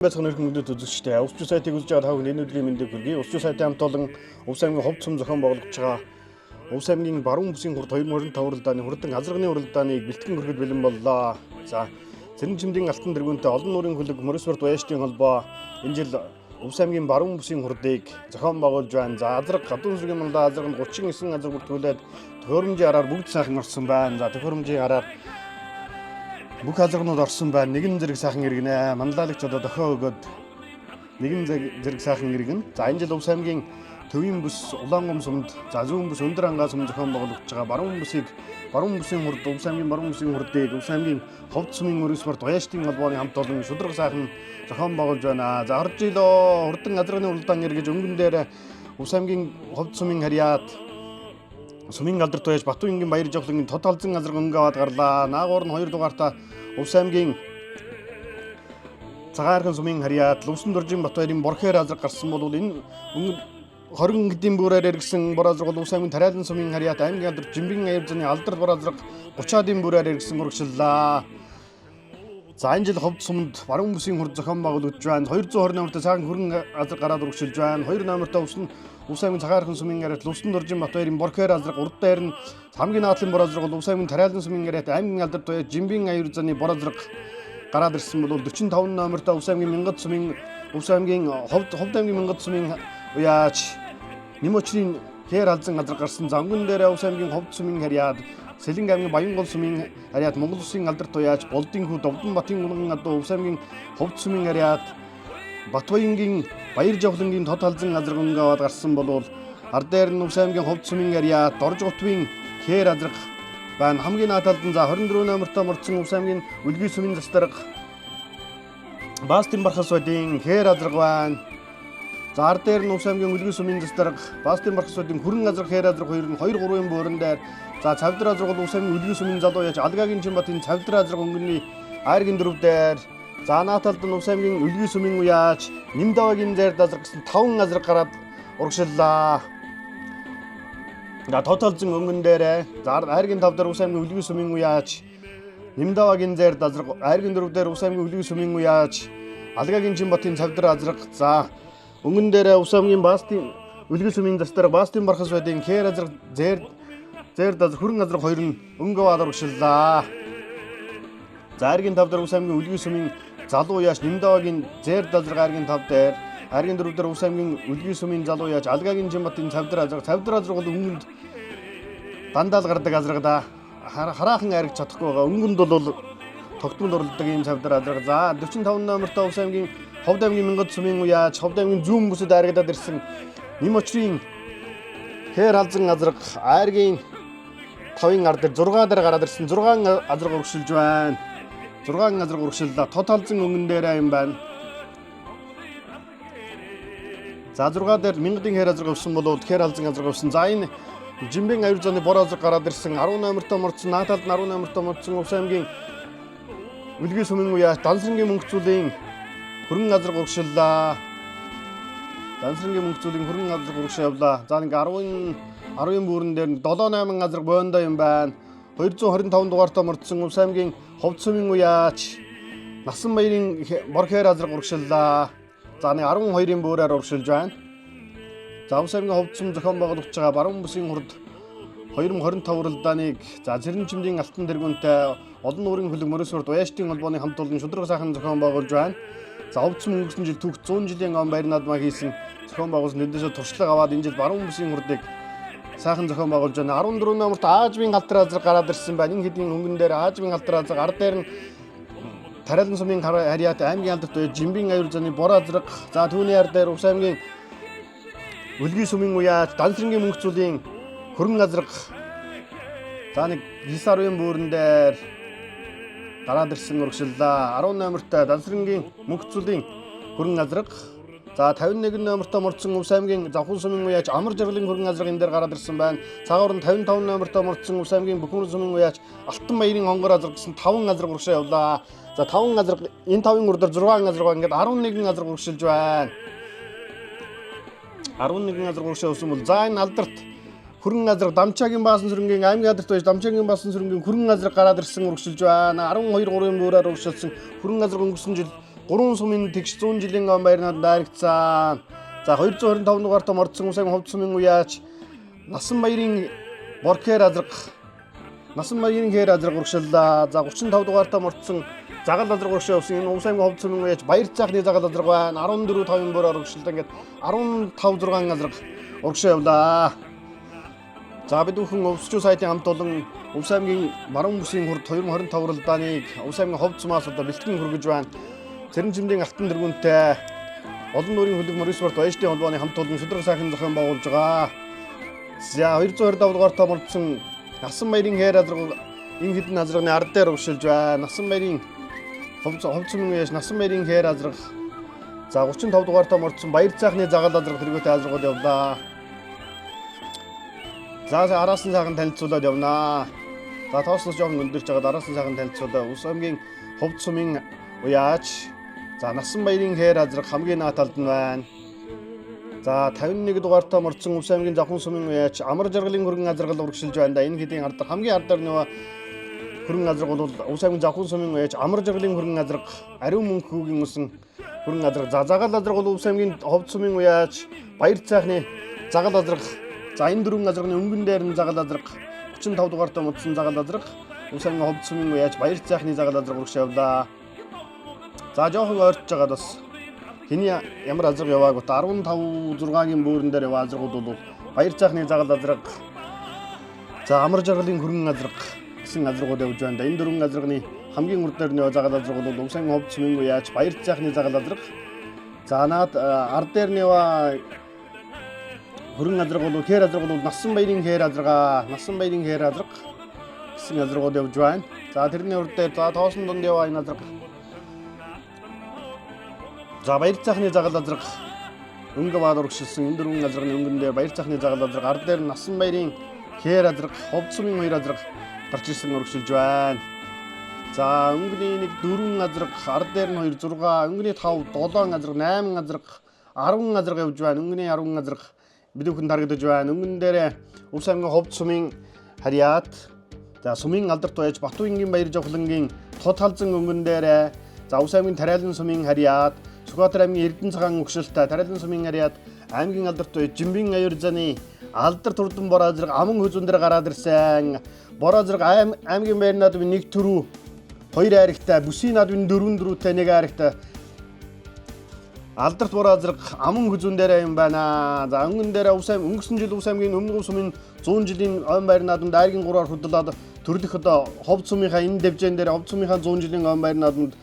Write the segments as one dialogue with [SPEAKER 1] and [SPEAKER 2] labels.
[SPEAKER 1] Байцааны хүмүүдэд үзэгчтэй Өвчүү сайтыг үзэж байгаа та бүхэн энэ өдрийн мэндийг хүргэе. Өвчүү сайтай хамт олон Увс аймгийн ховд сум зохион байгуулж байгаа Увс аймгийн баруун бүсийн хурд 2025 уралдааны хурдан азарганы уралдааныг бэлтгэн хүргэж бэлэн боллоо. За Цэрэн чимдийн алтан тэргүүнтэй олон нуурын хөлөг Морьсборд Баяштын холбоо энэ жил Увс аймгийн баруун бүсийн хурдыг зохион байгуулж байна. За азарга гадуун сүргийн мандаа азарганд 39 азар бүртгүүлээд төхөөрөмжийн араар бүгд сайхан орсон байна. За төхөөрөмжийн араар бүх азаргнууд орсон байна. Нэгэн зэрэг сайхан иргэнэ. Манлайлагч одоо дохио өгөөд нэгэн зэрэг сайхан иргэн. За энэ жил Увс аймгийн төвийн бүс Улаангом сумд, за зүүн бүс Өндөр ангаа сум зохион байгуулж байгаа баруун бүсийн хурд Увс аймгийн баруун бүсийн хурдыг Увс аймгийн ховд сумын Морьсборд Баяштын холбооны хамт олон шударга сайхан зохион байгуулж байна. За орж илөө хурдан азарганы уралдаан эргэж өнгөн дээр Увс аймгийн ховд сумын харьяат Сумын алдарт байж Батуйнгийн Баяр жавхлангийн тод талзан азарга өнгө аваад гарлаа. Наагуур нь 2 дугаартаа Увс аймгийн Цагаархан сумын харьяат Лувсан дуржин Батбаярын Борхээр азарга гарсан бол энэ 20 гэдийн бүрээр иргсэн бор азарга бол Увс аймгийн Тариалан сумын харьяат аймгийн алдарт Жимбин аяр заны алдарт бор азарга 30-ийн бүрээр иргсэн урагшлаа. За энэ жил ховд сумд баруун бүсийн хурд зохион байгуулагдж байна. 220 номертой цагаан хөрөн азарга гараад урагшилж байна. 2 номертой Увс аймгийн Цагаархан сумын харьяат Лувсан дуржин Батбаярын Борхээр азарга урд дээр нь хамгийн наадлын бор азарга бол Увс аймгийн Тариалан сумын харьяат аймгийн алдарт бай Жимбин аяр заны бор азарга гараад ирсэн бол 45 номертой Увс аймгийн Мянгад сумын Увс аймгийн ховд аймгийн Мянгад сумын уяач Нимочрийн хээр алзан азарга гарсан. За өнгөн дээр Увс аймгийн ховд сумын харьяат Сэлэнг аймгийн Баянгол сумын харьяат Монгол Улсын алдарт уяач Болдын хүү Довдон Батын гүнгэн адуу Увс аймгийн ховд сумын харьяат Батбаянгийн Баяр жавхлангийн тод талзан азарга өнгө аваад гарсан болвол ар дээр нь Увс аймгийн ховд сумын харьяат Дорж гутвын хээр азарга байна. Хамгийн нааталд нь за 24 номертой мордсон Увс аймгийн Үлгий сумын застарга Баастын бархас байдын хээр азарга байна. За ар дээр нь Увс аймгийн Үлгий сумын застарга Баастын бархас байдын хүрэн азарга хээр азарга хоёр нь 2-3-ын бууран дээр за цавдар азарга бол Увс аймгийн Үлгий сумын залуу яж Алгагийн Чимбатын цавдар азарга өнгөний айргийн дөрөв дээр за нааталд нь Увс аймгийн Үлгий сумын уяач Нимдавагийн зайр азарга гэсэн 5 азарга гараад урагшлаа. За тоталзэн өнгөн дээр за айргийн 5 дээр Увс аймгийн Үлгий сумын уяач Нимдавагийн зайр азарга айргийн 4 дээр Увс аймгийн Үлгий сумын уяач Алгагийн Чимбатын цавдар азарга за өнгөн дээр Увс аймгийн Баастын Үлгий сумын застар Баастын бархас байдын хээр азарга зайр азарга хүрэн азарга хоёр нь өнгө аваад урагшлаа. За айргийн 5 дээр Увс аймгийн Үлгий сумын залуу яач Нимдавагийн зайр азарга айргийн 5 дээр айргийн 4 дээр Увс аймгийн Үлгий сумын залуу яач Алгагийн Чимбатын цавдар азарга бол өнгөнд дандаа л гардаг азарга да хараахан айргч чадахгүй байгаа. Өнгөнд бол тогтмол уралдаг ийм цавдар азарга. За 45 номертой Увс аймгийн ховд аймгийн Мянгад сумын уяач ховд аймгийн зүүн бүсэд айрагдаад ирсэн Нимочрийн хээр алзан азарга айргийн 5-ын ар дээр 6 дээр гараад ирсэн 6 азарга урагшилж байна. 6 азарга урагшиллаа. Тоталзэн өнгөн дээр юм байна. За 6 дээр Мянгадын хээр азарга авсан бол хээр алзан азарга авсан. За энэ Жимбин аяр заны бор азарга гараад ирсэн 10 номертой мордсон нааталд 10 номертой мордсон Увс аймгийн Үлгий сумын уяач Дансрангийн мөнгөцүүлийн хөрөн азарга урагшиллаа. Дансрангийн мөнгөцүүлийн хөрөн азарга урагшаавлаа. За ингээ 10-ын бүрэн дээр 7-8 азарга боондоо юм байна. 225 дугаартай мордсон Увс аймгийн ховд сумын уяач Насан баярын Борхээр азарга урагшиллаа. За нэг 12-ын бүрээр урагшилж байна. За Увс аймгийн ховд сум зохион байгуулж байгаа баруун бүсийн хурд 2025 уралдааныг за Цэрэн чимдийн алтан тэргүүнтэй олон нуурын хөлөг Морьсборд Баяштын холбооны хамт олон шударга сайхан зохион байгуулж байна. За ховд сум өнгөрсөн жил түүх 100 жилийн он баяр наадмаа хийсэн зохион байгуулсан дэндээсээ туршлага аваад энэ жил баруун бүсийн хурдыг сайхан зохион байгуулж байна. 14 номерт Аажмын алтар азарга гараад ирсэн байна. Энэ хэдийн өнгөн дээр Аажмын алтар азарга ар дээр нь Тариалан сумын харьяат аймгийн алдарт бай Жимбин аяр заны бор азарга за түүний ар дээр Увс аймгийн Үлгий сумын уяач Дансрангийн мөнгөцүүлийн хөрөн азарга за нэг 9-10-ын бууран дээр гараад ирсэн урагшлаа. 10 номертой Дансрангийн мөнгөцүүлийн хөрөн азарга за 51 номертой мордсон Увс аймгийн Завхан сумын уяач Амар жаргалын хөрөн азарга энэ дээр гараад ирсэн байна. Цаагуур нь 55 номертой мордсон Увс аймгийн Бүхнөр сумын уяач Алтан баярын хонгор азарга гэсэн 5 азарга урагшаа явлаа. За 5 азарга энэ 5-ын урдаар 6 азарга ингээд 11 азарга урагшилж байна. 11 азарга урагшаа явсан бол за энэ алдарт хөрөн азарга Дамчаагийн Баасан сүрэнгийн аймгийн алдарт байж Дамчаагийн Баасан сүрэнгийн хөрөн азарга гараад ирсэн урагшилж байна. 12-3-ын бүрээр урагшилсан хөрөн азарга өнгөрсөн жил 3 сумын тэгш 100 жилийн ом байрнууд дайрагцсан. За 225 дугаар том орцсон Усаймгийн ховд сумын уяач Насан баярын боркер азраг Насан баярын хээр азраг урагшиллаа. За 35 дугаар том орцсон загал азраг урагшаа явсан энэ Усаймгийн ховд сумын уяач баяр цаахны загал азраг байна. 14 5 бүр урагшилтаа ингээд 15 6 азраг урагшаа явлаа. За бид бүхэн өвсчүү сайтын хамт олон Усаймгийн баруун бүсийн хурд 2025 уралдааныг Усаймгийн ховд сумаас одоо бэлтгэн хүргэж байна. Цэрэн жимдийн алтан дэргүнтэй олон нүүрийн хөлбөмбөр спорт баяжтын холбооны хамт олон шудраг сайхан зохион байгуулж байгаа. За 225 дугаар том орцсон Насан баярын хээр азраг энэ хэдэн азрагны ард дээр урагшилж байна. Насан баярын ховд сумын уяач Насан баярын хээр азраг. За 35 дугаар том орцсон баяр цаахны загал азраг тэргүүтэй азрагууд явлаа. За араас нь сайхан танилцуулаад явнаа. За тоослож жоохон өндөрч байгаа араас нь сайхан танилцуулаа. Усаймгийн ховд сумын уяач за Насан баярын хээр азраг хамгийн наад талд нь байна. За 51 дугаар том орцсон Усаймгийн завхан сумын уяач амар жаргалын хөргөн азрагал урагшилж байна да. Энэ хэдийн ард хамгийн ардар нөгөө хөргөн азраг бол Усаймгийн завхан сумын уяач амар жаргалын хөргөн азраг ариун мөнхөгийн усан хөргөн азраг. За загал азраг бол Усаймгийн ховд сумын уяач баяр цаахны загал азраг. За энэ дөрвөн азрагны өнгөн дээр нь загал азраг 35 дугаар том утсан загал азраг Усаймгийн ховд сумын уяач баяр цаахны загал азраг урагшаа явлаа. За жоохон ойртож байгаад бас хэний ямар азраг яваагүй 15 6-гийн бөөрөн дээр яваа азрагууд бол баяр цаахны загал азраг. За амар жаргалын хөргөн азраг гэсэн азрагууд явж байна. Энэ дөрвөн азрагны хамгийн урд дээр нөө загал азраг бол Усаймгийн ховд сумын уяач баяр цаахны загал азраг. За наад ард дээр нэва хөргөн азраг бол хээр азраг бол Насан баярын хээр азраг. Насан баярын хээр азраг гэсэн азрагууд явж байна. За тэрний урд дээр за тоосон донд яваа энэ азраг. За баяр цаахны загал азраг өнгө баад урагшилсан энэ дөрвөн азрагны өнгөн дээр баяр цаахны загал азраг ард дээр Насан баярын хээр азраг ховд сумын хоёр азраг гарч ирсэн урагшилж байна. За өнгөний 4 азраг ард дээр нь 2 6 өнгөний 5 7 азраг 8 азраг 10 азраг явж байна. Өнгөний 10 азраг бид бүхэн тарагдаж байна. Өнгөн дээр Усаймгийн ховд сумын харьяат за сумын алдарт байж Батуйнгийн баяр жавхлангийн тод халзан өнгөн дээр за Усаймгийн Тариалан сумын харьяат Сүхбаатар аймгийн Эрдэнэ цагаан өгшөлтэй Тариалан сумын харьяат аймгийн алдарт байж Жимбийн аяр заны алдар турдан бор азраг аман хөзөн дээр гараад ирсэн. Бор азраг аймгийн байр наадмын 1 төрүү 2 айрагтай бүсийн наадмын 4 дөрүүтэй 1 айрагтай алдарт бор азраг аман хөзөн дээр юм байна. За өнгөн дээр өнгөрсөн жил Усаймгийн өмнө сумын 100 жилийн ом байр наадманд айргийн 3-аар хөдлөлөд төрлөх одоо ховд сумынхаа энэ дэвжэн дээр ховд сумынхаа 100 жилийн ом байр наадманд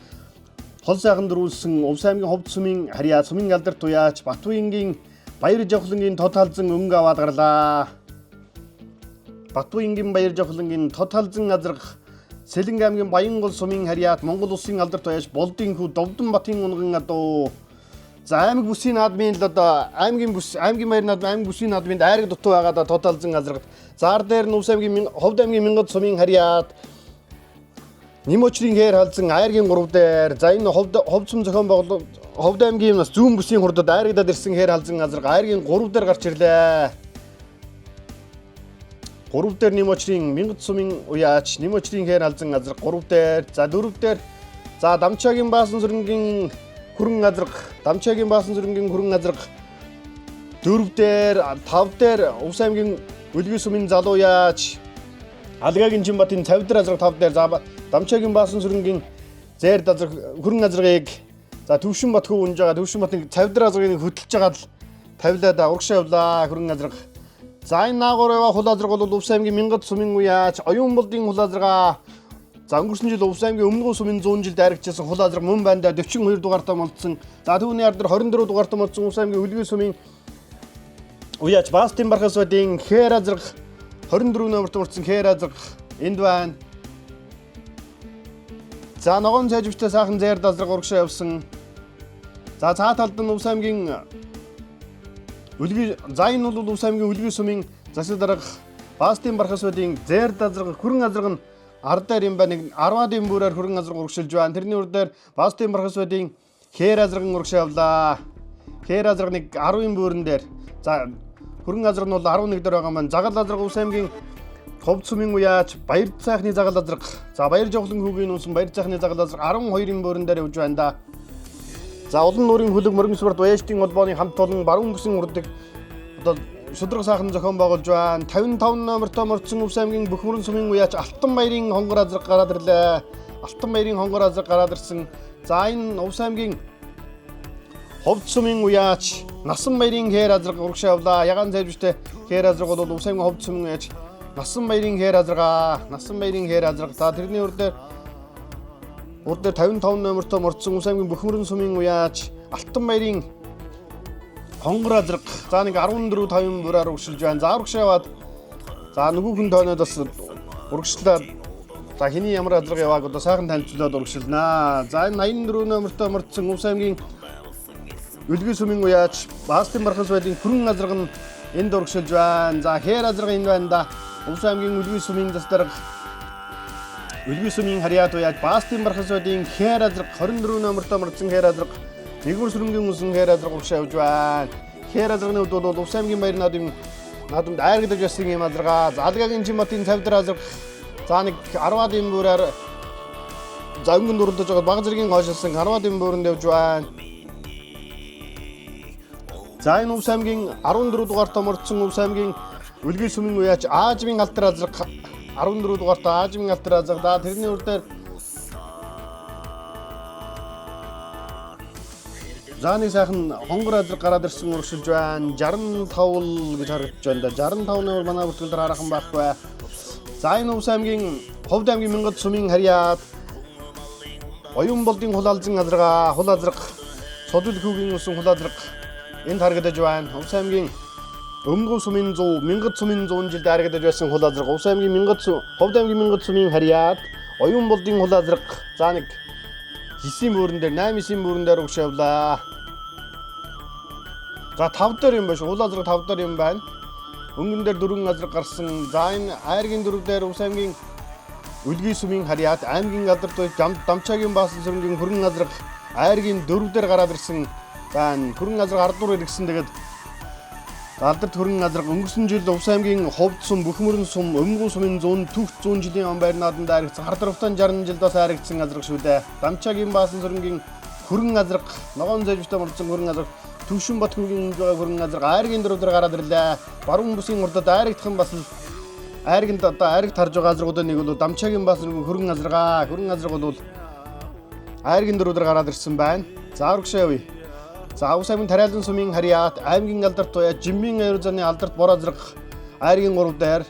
[SPEAKER 1] хол сайхан дөрүүлсэн Усаймгийн ховд сумын харьяат сумын алдарт уяач Батуйнгийн баяр жавхлангийн тод халзан өнгө аваад гарлаа. Батуйнгийн баяр жавхлангийн тод халзан азраг Сэлэнг аймгийн Баянгол сумын харьяат Монгол улсын алдарт уяач Болдын хүү Довдон Батын унган адуу. За аймаг бүсийн наадмын л одоо аймгийн баяр наадмын аймаг бүсийн наадмын айраг дутуу байгаад тод халзан азраг. Заар дээр нь Усаймгийн ховд аймгийн Мянгад сумын харьяат Нимочрийн хээр халзан айргийн 3 дээр за энэ ховд сум зохион байгуулалт ховд аймгийн бас зүүн бүсийн хурдад айрагдаад ирсэн хээр халзан азраг айргийн 3 дээр гарч ирлээ. 3 дээр Нимочрийн Мянгад сумын уяач Нимочрийн хээр халзан азраг 3 дээр за 4 дээр за Дамчаагийн Баасан сүрэнгийн хөрөн азраг Дамчаагийн Баасан сүрэнгийн хөрөн азраг 4 дээр 5 дээр Усаймгийн Өлгий сумын залуу уяач Алгагийн Жимбатын 50 дээр азраг 5 дээр за Дамчаагийн Баасан сүрэнгийн зээр азраг хөрөн азрагыг за Төвшин Бат хүү унж байгаа Төвшин Батын 50 дээр азрагыг хөдөлж байгаа л тавилаад урагшаа явлаа хөрөн азраг. За энэ наагуураа хул азраг бол Усаймгийн Мянгад сумын уяач Оюун болдын хул азрага за өнгөрсөн жил Усаймгийн өмнө сумын 100 жилд аригчсан хул азраг мөн байна да 42 дугаар том олдсон. За түүний ард дээр 24 дугаар том олдсон Усаймгийн Өлгий сумын уяач Баастын Бархасуудын хээр азраг 24 номерт урдсан хээр азраг энд байна. За ногоон цайжвчтай сайхан зээр азраг урагшаа явсан. За цаа талд нь Усаймгийн Өлгий за энэ бол Усаймгийн Өлгий сумын засаг дарга Баастын Бархасуудын зээр азраг хөрөн азраг нь ард дээр юм байна. 10-аад бүрээр хөрөн азраг урагшилж байна. Тэрний урд дээр Баастын Бархасуудын хээр азрагын урагшаа явлаа. Хээр азраг нэг 10-ын бүрэн дээр за хөрөн азраг нь бол 11 дээр байгаа маань. Загал азраг Усаймгийн ховд сумын уяач баяр цаахны загал азраг. За баяр жавхлан хүүгийн унсан баяр цаахны загал азраг 12-ын бүрэн дээр явж байна да. За олон нуурын хөлөг мөргөн спорт Баяжтын холбооны хамт олон баруун бүсийн урдаг одоо шудраг сайхан зохион байгуулж байна. 55 номертой мордсон Өвс аймгийн Бөхмөрөн сумын уяач Алтан баярын хонгор азраг гараад ирлээ. Алтан баярын хонгор азраг гараад ирсэн. За энэ Өвс аймгийн Ховд сумын уяач Насан баярын хээр азраг урагшаа явлаа. Ягаан зайвштэй хээр азраг бол Өвс аймгийн Ховд сумын уяач Насан баярын хээр азраг. За тэрний урд дээр 55 номертой мордсон Өвс аймгийн Бөхмөрөн сумын уяач Алтан баярын хонгор азраг. За нэг 14-50 бүрээр урагшилж байна. За урагшаа яваад за нөгөө хүн тойноод бас урагшлаад за хэний ямар азраг явааг одоо сайхан танилцуулаад урагшилнаа. За энэ 84 номертой мордсон Өвс аймгийн Үлгий сумын уяач Баастын Бархас байдгийн хүрэн азраг нь энд урагшилж байна. За хээр азраг энэ байна да. Өвс аймгийн Үлгий сумын засдарга Үлгий сумын харьяат уяач Баастын Бархас байдгийн хээр азраг 24 номертой мордсон хээр азраг нэгүр сүрэнгийн үсэн хээр азраг урагшаа явж байна. Хээр азрагны хувьд бол Өвс аймгийн баяр наадамд айргадаж байсан юм азрага. Залгагийн Жимбатын цавдар азраг за нэг 10-аад юм бүрээр за өнгөнд уралдаж байгаа баг зэргийн хойшилсан 10-аад юм бүрэнд явж байна. За энэ Өвс аймгийн 14 дугаартай мордсон Өвс аймгийн Үлгий сумын уяач Аажмын алтар азраг 14 дугаартай Аажмын алтар азраг. Да тэрний урдээр за нэг сайхан хонгор азраг гараад ирсэн урагшилж байна. 65 л гэж харагдаж байна да. 65 номер манай бүртгэл дээр харахан байхгүй. За энэ Өвс аймгийн Ховд аймгийн Мянгад сумын харьяат Оюун болдын хул алзан азраг Содул хүүгийн усан хул азраг энд харагдаж байна. Өвс аймгийн Өмгөв сумын 100 Мянгад сумын 100 жилд харагдаж байсан хул азраг. Өвс аймгийн Ховд аймгийн Мянгад сумын харьяат Оюун болдын хул азраг за нэг 9 бүрэн дээр 8-9 бүрэн дээр урагшаа явлаа. За 5 дээр юм байна шүү. Хул азраг 5 дээр юм байна. Өнгөн дээр 4 азраг гарсан. За энэ айргийн 4 дээр Өвс аймгийн Үлгий сумын харьяат аймгийн алдарт Дамчаагийн Баасан сүрэнгийн хүрэн азраг айргийн 4 дээр гараад ирсэн. За энэ хүрэн азраг ардуур ирсэн. Тэгээд алдарт хүрэн азраг өнгөрсөн жил Өвс аймгийн Ховд сум, Бөхмөрөн сум, Өмгөв сумын 100 төгс 100 жилийн он байр нааданд харагдсан. Хардарвтан 60 жилдээс харагдсан азраг шүү дээ. Дамчаагийн Баасан сүрэнгийн хүрэн азраг, ногоон зайвштай мордсон хүрэн азраг, Төвшин Бат хүүгийн хүрэн азраг айргийн 4 дээр гараад ирлээ. Баруун бүсийн урдад айрагдах нь бас айрганд одоо айрагт харж байгаа азрагуудын нэг бол Дамчаагийн Баасан хүрэн азраг. Хүрэн азраг бол айргийн 4 дээр гараад ирсэн байна. За урагшаа явъя. За Өвс аймгийн Тариалан сумын харьяат аймгийн алдарт уяач Жимбийн аюур заны алдарт бор азраг айргийн 3 дээр.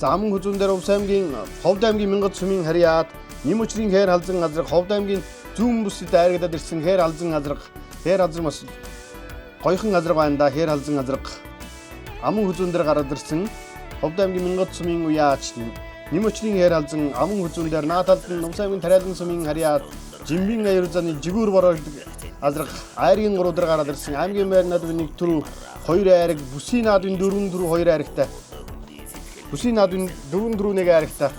[SPEAKER 1] За аман хүзүүн дээр Өвс аймгийн Ховд аймгийн Мянгад сумын харьяат Ним өчрийн хээр халзан азраг Ховд аймгийн зүүн бүсэд айрагдаад ирсэн хээр халзан азраг. Хээр халзан бас гойхон азраг байна да. Хээр халзан азраг аман хүзүүн дээр гараад ирсэн Ховд аймгийн Мянгад сумын уяач Ним өчрийн хээр халзан аман хүзүүн дээр нааталд нь Өвс аймгийн Тариалан сумын харьяат Жимбийн аюур заны жигүүр бор азраг айргийн 3 дээр гараад ирсэн. Аймгийн байр наадмын 1 түрүү 2 айраг, бүсийн наадмын 4 түрүү 2 айрагтай. Бүсийн наадмын 4 түрүү 1 айрагтай.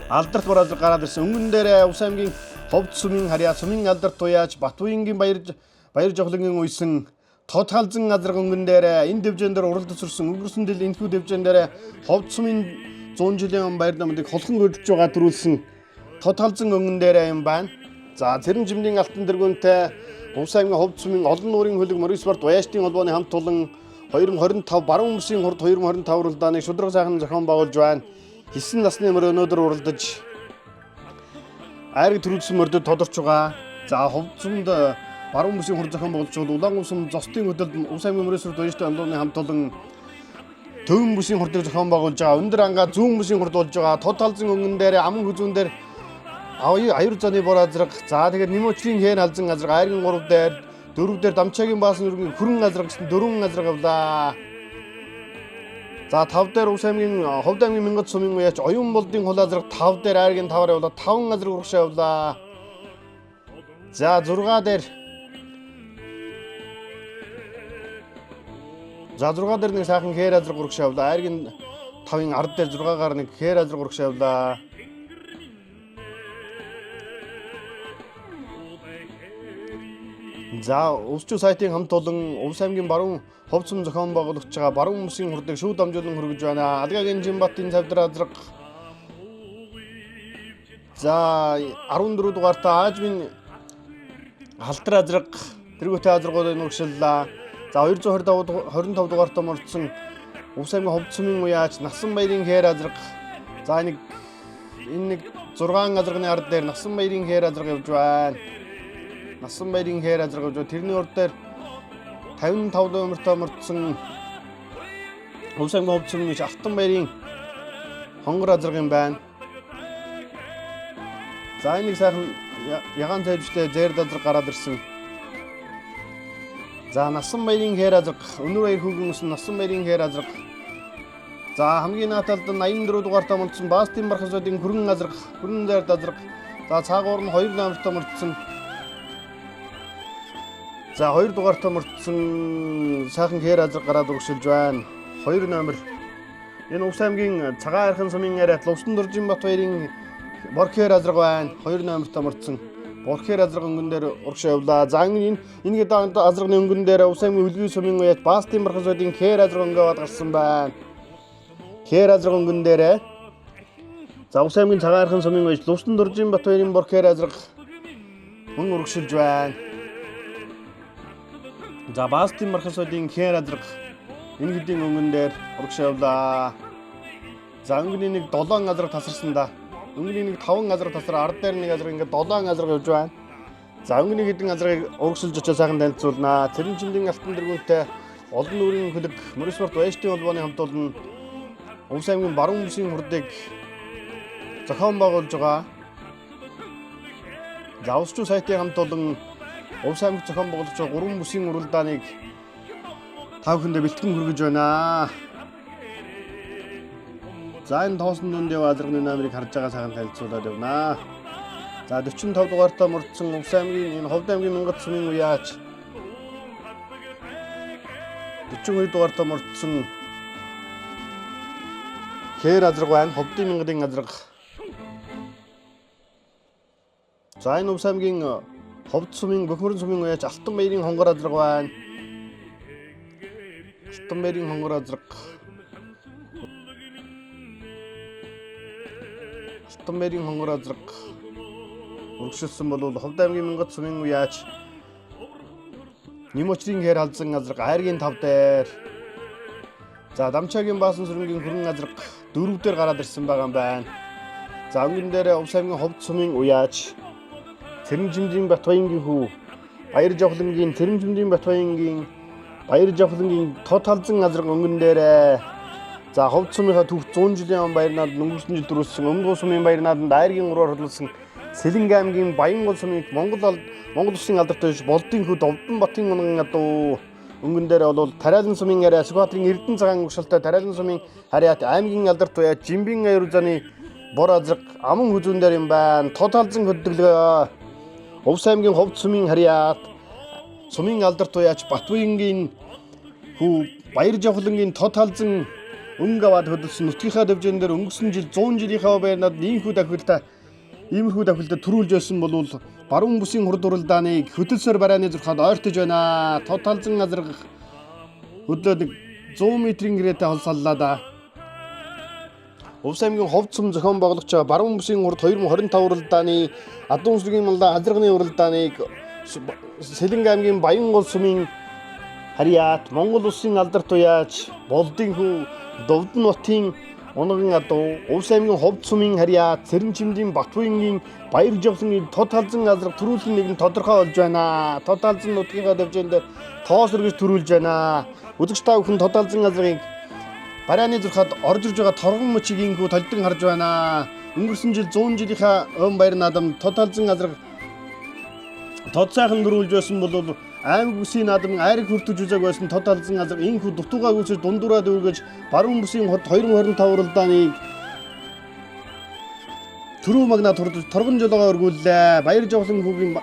[SPEAKER 1] Алдарт бор азраг гараад ирсэн. Өнгөн дээр Өвс аймгийн Ховд сумын харьяат сумын алдарт уяач Батбуянгийн баяр жавхлагын уйсан Тод халзан азраг өнгөн дээр энэ дэвжэн дээр уралдаж сурсан. Өнгөрсөн жил энэхүү дэвжэн дээр Ховд сумын 100 жилийн баяр намдыг холхон өрдөж байгаа төрүүлсэн Тод халзан өнгөн дээр юм байна. За Цэрэн жимдийн алтан дэргүүнтэй Өвс аймгийн Ховд сумын олон нуурын хөлөг морин спорт Баяжтын холбооны хамт олон 2025 баруун бүсийн хурд 2025 уралдааныг шудраг сайхан зохион байгуулж байна. Хэсэн насны мөр өнөөдөр уралдаж айраг төрүүлсэн мордод тодорч байгаа. За Ховд сумд баруун бүсийн хурд зохион байгуулж бол Улаан сум зостын хөдөлд Өвс аймгийн морин спорт Баяжтын холбооны хамт олон Төвөн бүсийн хурдыг зохион байгуулж байгаа. Өндөр ангаа зүүн бүсийн хурд болж байгаа. Тод халзан өнгөн дээр аман хүзүүн дээр аюур заны бор азраг. За тэгээд Ним өчрийн хээр халзан азраг айргийн 3 дээр 4 дээр Дамчаагийн Баасан сүрэнгийн хүрэн азраг гэсэн 4 азраг авлаа. За 5 дээр Өвс аймгийн Ховд аймгийн Мянгад сумын уяач Оюун болдын хул азраг 5 дээр айргийн 5-аар явлаа. 5 азраг урагшаа явлаа. За 6 дээр нэг сайхан хээр азраг урагшаа явлаа. Айргийн 5-ын ард дээр 6-гаар нэг хээр азраг урагшаа явлаа. За өвсчүү сайтын хамт олон Өвс аймгийн баруун Ховд сум зохион байгуулагч байгаа баруун бүсийн хурдыг шууд дамжуулан хөргөж байна. Алгагийн Жимбатын цавдар азраг. За 14 дугаартай Аажмын Халтрын азраг тэргүүтэй азрагуудыг урагшиллаа. За 225 дугаарт мордсон Увс аймгийн Ховд сумын уяач Насан баярын хээр азраг. За энэ нэг 6 азрагны ард дээр Насан баярын хээр азраг явж байна. Насан баярын хээр азраг явж байна. Тэрний урд дээр 55 номертой мордсон Увс аймгийн Ховд сумын Алтан баярын хонгор азраг юм байна. За энийг сайхан ягаан тайвштай зээрд азраг гараад ирсэн. За Насан баярын хээр азраг өнөр баяр хүүгийн өсөн Насан баярын хээр азраг. За хамгийн нааталд нь 84 дугаартай мордсон Баастын Бархасуудын хүрэн азраг, хүрэн зээрд азраг. За цаагуур нь 2 номертой мордсон. За 2 дугаартай мордсон сайхан хээр азраг гараад урагшилж байна. 2 номер. Энэ Увс аймгийн Цагаан Архан сумын яриат Лувсан Дуржин Бат баярын Борхээр азраг байна. 2 номертой мордсон. Борхээр азраг өнгөн дээр урагшаа явлаа. За энэ азрагны өнгөн дээр Увс аймгийн Үлгий сумын уяат Баастын Бархасуудын хээр азраг өнгөөд гарсан байна. Хээр азраг өнгөн дээр за Увс аймгийн Цагаан Архан сумын уяат Лувсан Дуржин Бат баярын Борхээр азраг мөн урагшилж байна. За Баастын Бархасуудын хээр азраг энэ хэдийн өнгөн дээр урагшаа явлаа. За өнгөний нэг 7 азраг тасарсан да. Өнгөний нэг 5 азраг тасраа ард дээр нэг азраг ингээд 7 азраг явж байна. За өнгөний хэдэн азрыг урагшилж очиж сайхан танилцуулнаа. Цэрэн чимдийн алтан дэргүүнтэй олон нүрийн хөлөг Морьспорт Вэштийн холбооны хамт олон Увс аймгийн баруун бүсийн хурдыг зохион байгуулж байгаа. За Увсчуу сайтын хамт олон Увс аймаг зохион байгуулагч 3 бүсийн уралдааныг тав хүндээ бэлтгэн хүргэж байна. За энэ тоосон дүнд яв азрагны номерыг харж байгаа сайхан танилцуулаад явнаа. За 45 дугаартай мордсон Увс аймгийн энэ Ховд аймгийн Мянгат сумын уяач 42 дугаартай мордсон хээр азраг байна. Ховдын Мянгатын азраг. За энэ Увс аймгийн Ховд сумын Бөхмөрөн сумын уяач Алтан баярын хонгор азраг байна. Алтан баярын хонгор азраг. Алтан баярын хонгор азраг урагшилсан бол Ховд аймгийн Мянгат сумын уяач Нимочрын хээр халзан азраг Айргийн 5 дээр. За Дамчаагийн Баасан сүрэнгийн хүрэн азраг 4 дээр гараад ирсэн байгаа юм байна. За өнгөн дээр Увс аймгийн Ховд сумын уяач Цэрэн чимдийн Батбаянгийн хүү Баяр Жавхлангийн Цэрэн чимдийн Батбаянгийн Баяр Жавхлангийн тод халзан азраг өнгөн дээр. За Ховд сумынхаа түүх 100 жилийн он баярнаад өнгөрсөн жил төрүүлсэн Өмнөд сумын баярнааданд Айргийн ураар хөдөлсөн Сэлэнг аймгийн Баянгол сумын Монгол Улсын алдартай болдын хөд Овдон Батын унган адуу өнгөн дээр бол Тариалан сумын яриа Сүхбаатарын Эрдэнэ цагаан угшилтай Тариалан сумын хариат аймгийн алдарт уяа Жимбийн аяр заны бор азраг аман хүзүүн дээр юм байна. Тод халзан хөдөлгөө Увс аймгийн Ховд сумын хариат сумын алдарт уяач Батбаянгийн хүү Баяр Жавхлангийн тод халзан өнгө аваад хөдөлсөн нутгийнхаа дэвжэн дээр өнгөрсөн жил 100 жилийнхаа баярнаад иймэрхүү давхилтад төрүүлж байсан бол баруун бүсийн хурд уралдааныг хөдөлсөөр барааны зурхад ойртож байна. Тод халзан азраг хөдлөөд 100 м-ийн гэрээтэй холсоллоо да. Увс аймгийн Ховд сум зохион байгуулагч баруун бүсийн хурд 2025 уралдааны Адуун сүргийн маллаа азрагны уралдааныг Сэлэнг аймгийн Баянгол сумын хариат Монгол Улсын алдарт уяач болдын хүү Довдон Батын унган адуу Увс аймгийн Ховд сумын хариат Цэрэн чимдийн Батбаянгийн Баяр Жавхлангийн тод халзан азраг төрүүлсэн нэг нь тодорхой болж байна. Тод халзан нутгийнхаа дэвжэн дээр тоос өргөж төрүүлж байна. Үзэгч та бүхэн тод халзан азрагыг барааны зурхад орж ирж байгаа торгон мөчийг хүү толдон харж байна. Өнгөрсөн жил 100 жилийнхаа өн баяр наадам тод халзан азраг тод сайхан дөрүүлж байсан бол аймаг бүсийн наадам айраг хүртэж үзэг байсан тод халзан азраг инхүү дутуугаа гүйцэж дундуураад өргөж баруун бүсийн хот 2025 уралдааныг төрөө магнат хурдж торгон жолоогоо өргүүллээ. Баяр Жавхлан хүүгийн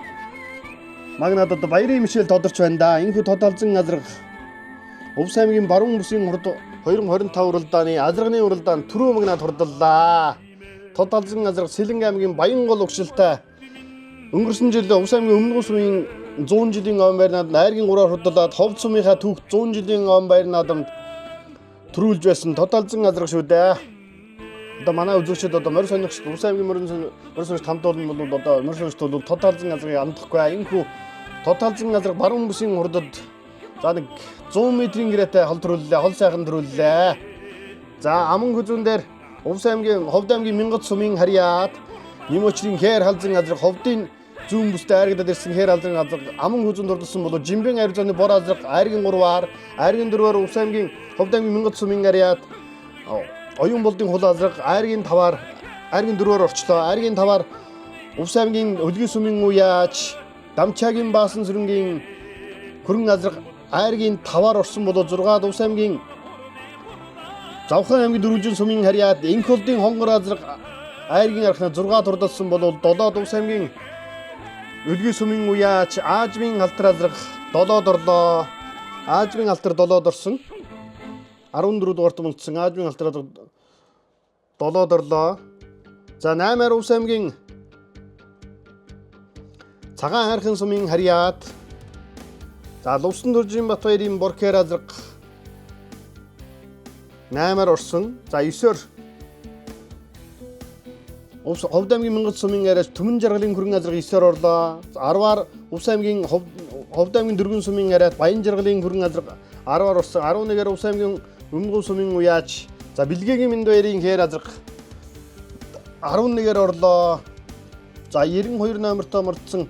[SPEAKER 1] магнат одоо баярын мишэл тодорч байна да. Инхүү тод халзан азраг Увс аймгийн баруун бүсийн хурд 2025 уралдааны азрагны уралдаан төрөө магнат хурдлаа. Тод халзан азраг Сэлэнг аймгийн Баянгол угшилтай өнгөрсөн жил Увс аймгийн Өмнөд сумын 100 жилийн он баярнаад Айргийн ураар хөдлөөд Ховд сумынхаа түүх 100 жилийн он баяр наадамд төрүүлж байсан тод халзан азраг шүү дээ. Одоо манай үзэгчид одоо морь сонигч Увс аймгийн морь сонигч хамт олон бол одоо морь сонигчд бол тод халзан азрагыг амдахгүй. Энэхүү Тоталзан газар баруун бүсийн хурдад за нэг 100 м-ийн гэрээтэй хол төрүүллээ. Хол сайхан төрүүллээ. За аман хүзүүн дээр Увс аймгийн Ховд аймгийн Мянгат сумын харьяат Ним очрын хээр халзан газар Ховдын зүүн бүстэй айргадад ирсэн хээр халзан газар аман хүзүүн дурдсан болоо Жимбэн ариуцааны бор азраг айргийн 3-аар айргийн 4-аар Увс аймгийн Ховд аймгийн Мянгат сумын харьяат оюун болдын хул азраг айргийн 5-аар айргийн 4-аар орчлоо. Айргийн 5-аар Увс аймгийн Өлгийн сумын уяач Дамчаагийн Баасан сүрэнгийн хөрөн азраг айргийн 5-аар орсон болоо 6-аад Увс аймгийн Завхан аймгийн Дөрвөлжин сумын харьяат Энх холдын хонгор азраг айргийн архна 6 турдалсан болол 7-д Увс аймгийн Өлгийн сумын уяач Аажмын алтар азраг 7-д орлоо. Аажмын алтар 7-д орсон. 14 дугаарт мөлдсөн Аажмын алтар 7-д орлоо. За 8-аар Увс аймгийн Цагаан хайрхан сумын харьяат за Лувсан Дөржин Батбаярын Боркер азраг 8-аар орсон. За 9-оор Ховд аймгийн Мянгат сумын арайч Түмэн жаргалын хөрөн азраг 9-оор орлоо. 10-аар Увс аймгийн Ховд аймгийн Дөргөн сумын арайт Баян жаргалын хөрөн азраг 10-аар орсон. 11-аар Увс аймгийн Өмгөв сумын уяач за Бэлгээгийн Мэндбаярын хээр азраг 11-ээр орлоо. За 92 номертой мордсон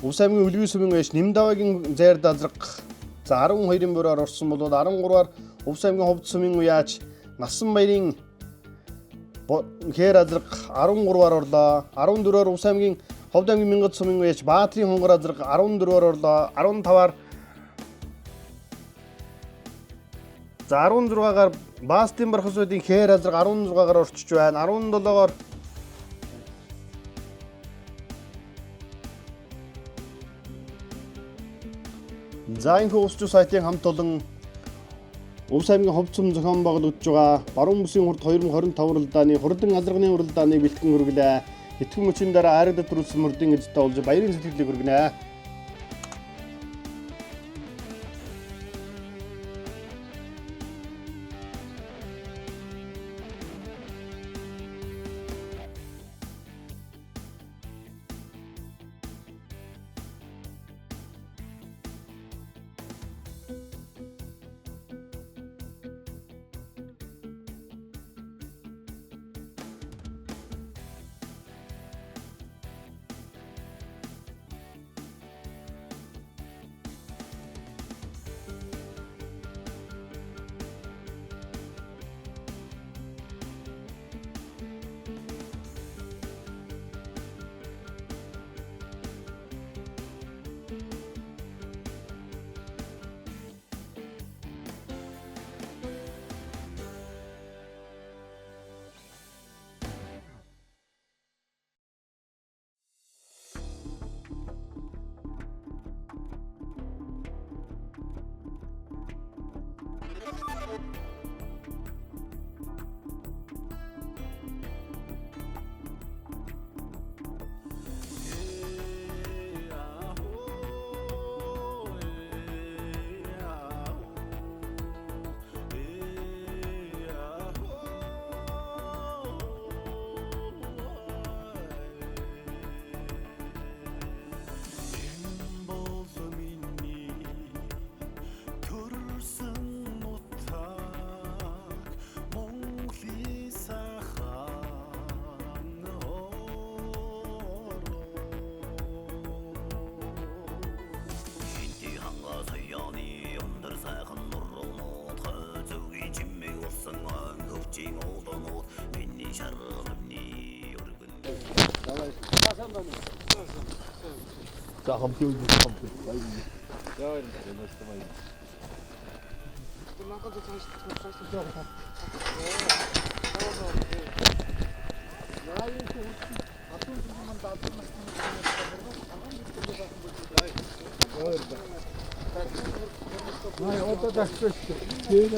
[SPEAKER 1] Увс аймгийн Өлгийн сумын уяач Нэмдавагийн зайрд азраг за 12-ын бороор орсон болоод 13-аар Увс аймгийн Ховд сумын уяач Насан баярын хээр азраг 13-аар орлоо. 14-аар Увс аймгийн Ховд аймгийн Мянгат сумын уяач Баатрийн хонгор азраг 14-аар орлоо. 15-аар за 16-гаар Баастын Бархасуудын хээр азраг 16-гаар орчиж байна. 17-гаар за энэ хөвсчүү сайтын хамт олон Увс аймгийн Ховд сум зохион байгуулагдж байгаа баруун бүсийн хурд 2025 уралдааны хурдан азарганы уралдааныг бэлтгэн хүргэлээ. Итгэн мөчийн дараа айрагдад төрүүлсэн мөрдийн эзэдээ олж баярын сэтгэлийг хүргэнэ.
[SPEAKER 2] За компьютер. Ja, das ist dabei. Hayır, orada da çok şey.